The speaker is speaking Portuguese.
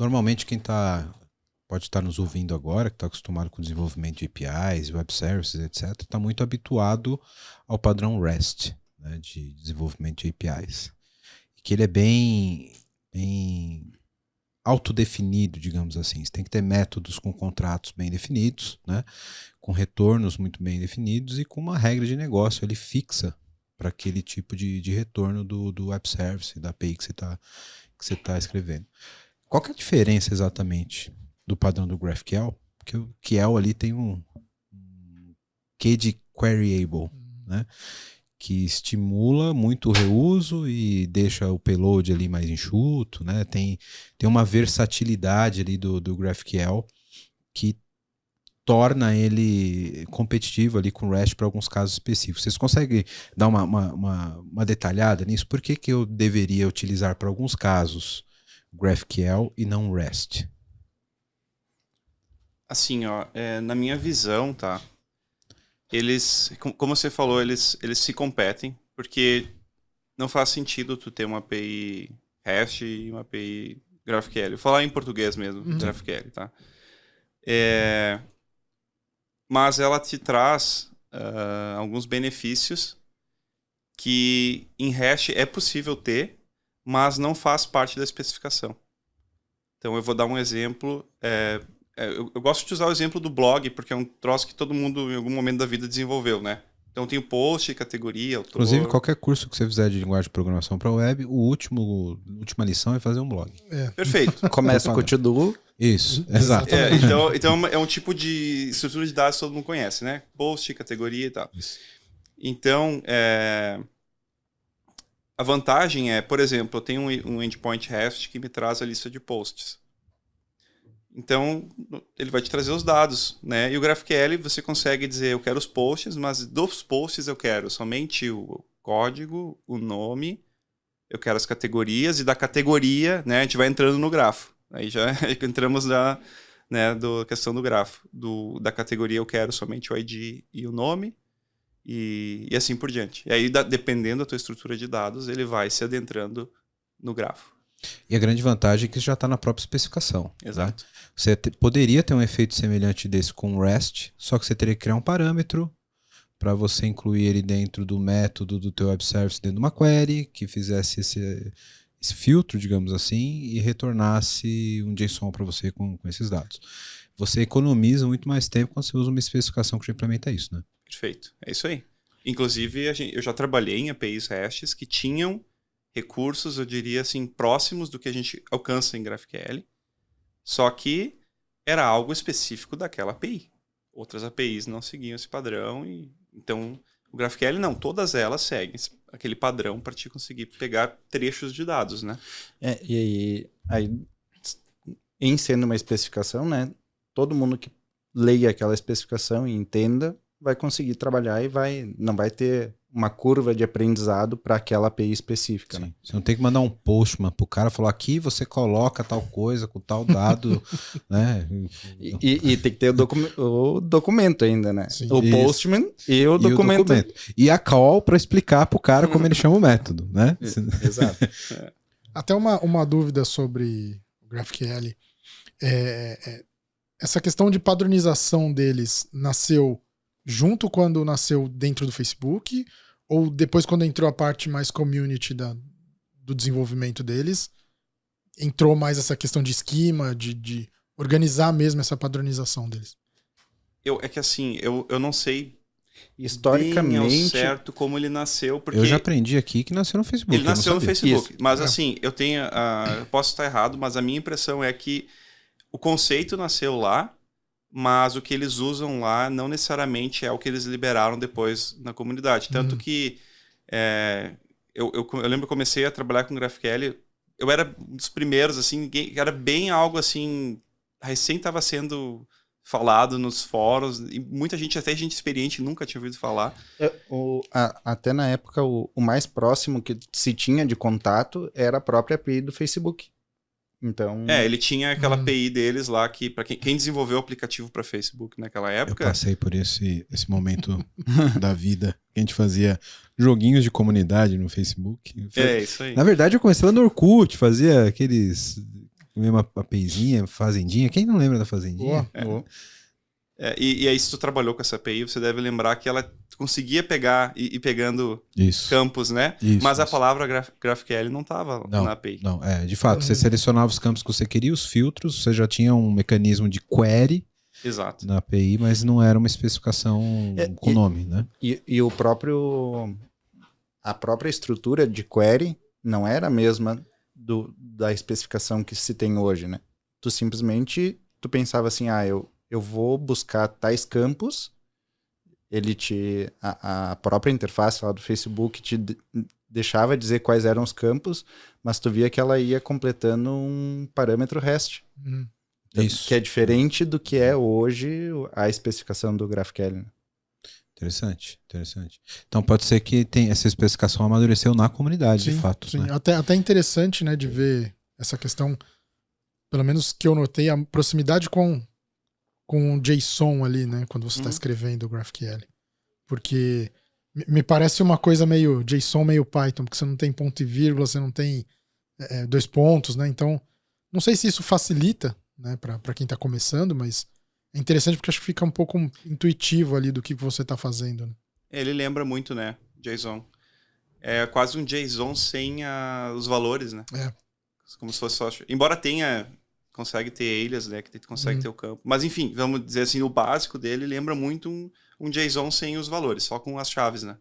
Normalmente quem pode estar nos ouvindo agora, que está acostumado com o desenvolvimento de APIs, web services, etc., está muito habituado ao padrão REST, né, de desenvolvimento de APIs. Que ele é bem autodefinido, digamos assim. Você tem que ter métodos com contratos bem definidos, né, com retornos muito bem definidos e com uma regra de negócio ali fixa para aquele tipo de retorno do web service, da API que você tá escrevendo. Qual que é a diferença exatamente do padrão do GraphQL? Porque o QL ali tem um quê de queryable, né? Que estimula muito o reuso e deixa o payload ali mais enxuto, né? Tem uma versatilidade ali do GraphQL que torna ele competitivo ali com o REST para alguns casos específicos. Vocês conseguem dar uma detalhada nisso? Por que eu deveria utilizar para alguns casos GraphQL e não REST? Assim, ó, na minha visão, tá? Eles, como você falou, eles se competem, porque não faz sentido tu ter uma API REST e uma API GraphQL. Vou falar em português mesmo, GraphQL, tá? Mas ela te traz alguns benefícios que em REST é possível ter, mas não faz parte da especificação. Então eu vou dar um exemplo. Eu gosto de usar o exemplo do blog, porque é um troço que todo mundo em algum momento da vida desenvolveu, né? Então tem o post, categoria, autor... Inclusive, qualquer curso que você fizer de linguagem de programação para web, última lição é fazer um blog. Perfeito. Começa com o to-do. Isso, exato. Então é um tipo de estrutura de dados que todo mundo conhece, né? Post, categoria e tal. Isso. Então, a vantagem é, por exemplo, eu tenho um endpoint REST que me traz a lista de posts. Então, ele vai te trazer os dados, né? E o GraphQL você consegue dizer, eu quero os posts, mas dos posts eu quero somente o código, o nome, eu quero as categorias, e da categoria, né, a gente vai entrando no grafo. Aí já entramos da questão do grafo. Da categoria eu quero somente o ID e o nome, e assim por diante. E aí, dependendo da tua estrutura de dados, ele vai se adentrando no grafo. E a grande vantagem é que isso já está na própria especificação. Exato. Né? Você poderia ter um efeito semelhante desse com o REST, só que você teria que criar um parâmetro para você incluir ele dentro do método do teu web service dentro de uma query, que fizesse esse filtro, digamos assim, e retornasse um JSON para você com esses dados. Você economiza muito mais tempo quando você usa uma especificação que já implementa isso, né? Perfeito. É isso aí. Inclusive, eu já trabalhei em APIs RESTs que tinham recursos, eu diria assim, próximos do que a gente alcança em GraphQL, só que era algo específico daquela API. Outras APIs não seguiam esse padrão, então o GraphQL não, todas elas seguem aquele padrão para te conseguir pegar trechos de dados, né? E aí, em sendo uma especificação, né, todo mundo que leia aquela especificação e entenda vai conseguir trabalhar e não vai ter uma curva de aprendizado para aquela API específica. Né? Você não tem que mandar um postman pro cara falar aqui você coloca tal coisa com tal dado, né? E tem que ter o documento ainda, né? Sim. O postman e o documento. E a call para explicar pro cara como ele chama o método, né? Exato. Até uma dúvida sobre o GraphQL. Essa questão de padronização deles nasceu junto quando nasceu dentro do Facebook, ou depois quando entrou a parte mais community do desenvolvimento deles, entrou mais essa questão de esquema, de organizar mesmo essa padronização deles? É que assim, eu não sei historicamente bem ao certo como ele nasceu, porque eu já aprendi aqui que nasceu no Facebook. Ele nasceu no Facebook, isso. mas assim, eu posso estar errado, mas a minha impressão é que o conceito nasceu lá, mas o que eles usam lá não necessariamente é o que eles liberaram depois na comunidade. Tanto que eu lembro que eu comecei a trabalhar com GraphQL, eu era um dos primeiros, assim, era bem algo assim, recém estava sendo falado nos fóruns, e muita gente, até gente experiente, nunca tinha ouvido falar. Até na época, o mais próximo que se tinha de contato era a própria API do Facebook. Então... ele tinha aquela API deles lá que, para quem desenvolveu o aplicativo para Facebook naquela época... Eu passei por esse momento da vida que a gente fazia joguinhos de comunidade no Facebook. Isso aí. Na verdade, eu comecei lá no Orkut, fazia aqueles mesma APIzinha, Fazendinha. Quem não lembra da Fazendinha? Boa. E aí, se tu trabalhou com essa API, você deve lembrar que ela conseguia pegar e ir pegando Isso. campos, né? Isso, Mas a isso. palavra GraphQL não estava na API. Não, de fato, você selecionava os campos que você queria, os filtros, você já tinha um mecanismo de query Exato. na API, mas não era uma especificação com nome, né? E o próprio... A própria estrutura de query não era a mesma da especificação que se tem hoje, né? Tu simplesmente, pensava assim, eu vou buscar tais campos, a própria interface lá do Facebook te deixava dizer quais eram os campos, mas tu via que ela ia completando um parâmetro REST. Isso. Que é diferente do que é hoje a especificação do GraphQL. Né? Interessante. Então pode ser que essa especificação amadureceu na comunidade, sim, de fato. Sim. Né? Até interessante, né, de ver essa questão, pelo menos que eu notei, a proximidade com o JSON ali, né, quando você está escrevendo o GraphQL. Porque me parece uma coisa meio JSON, meio Python, porque você não tem ponto e vírgula, você não tem 2 pontos, né? Então, não sei se isso facilita, né, para quem está começando, mas é interessante porque acho que fica um pouco intuitivo ali do que você está fazendo. Né? Ele lembra muito, né, JSON. É quase um JSON sem os valores, né? Como se fosse só... Embora consegue ter alias, né, que consegue ter o campo. Mas enfim, vamos dizer assim, o básico dele lembra muito um JSON sem os valores, só com as chaves, né?